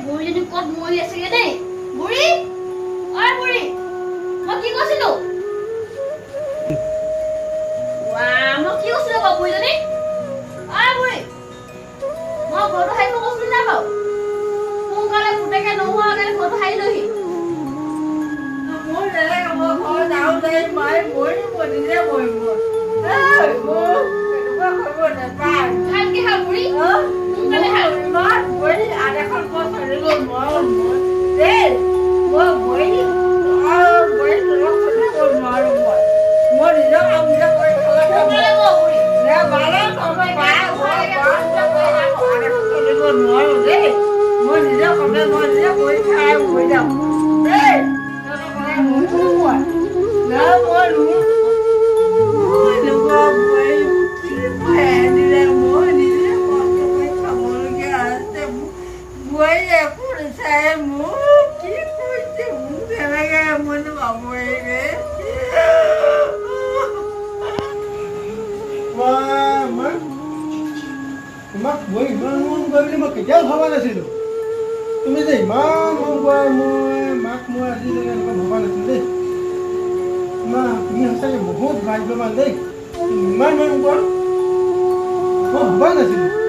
বুঢ়ীজনী ক'ত মৰি আছেগে দেই বুঢ়ী অই বুঢ়ী মই কি কৈছিলো মই কি কৈছিলো বাৰু বুঢ়ীজনী অই বুঢ়ী মই ঘৰটো সাৰিব কৈছিলো না বাৰু সোনকালে পুতেকে নোহোৱা আগতে ঘৰটো সাৰি লৈহি মোৰ বেলেগ মই ঘৰ যাওঁ দেই মই মৰিব নিজে মৰিব এনেকুৱা কৰিব নাপায় ভালকে খা বুঢ়ী সোনকালে খা ইমান মৰি আন এখন ঘৰ চলিব নোৱাৰো দেই মই মৰি মৰি তলক চলিব নোৱাৰো মই নিজৰ কাম নিজে কৰি খালে সোনকালে ক বুঢ়ী বালে চলিব নোৱাৰো দেই মই নিজৰ কামে মই নিজে কৰি খাই হৈ যাম দেই তোমাক মই ইমান মন কৰা বুলি মই কেতিয়াও ভবা নাছিলোঁ তুমি যে ইমান মন কৰা মই মাক মই আজিলৈকে এনেকুৱা ভবা নাছিলোঁ দেই মা তুমি সঁচাকৈ বহুত ভাগ্যৱান দেই ইমান মন কৰা মই ভবা নাছিলোঁ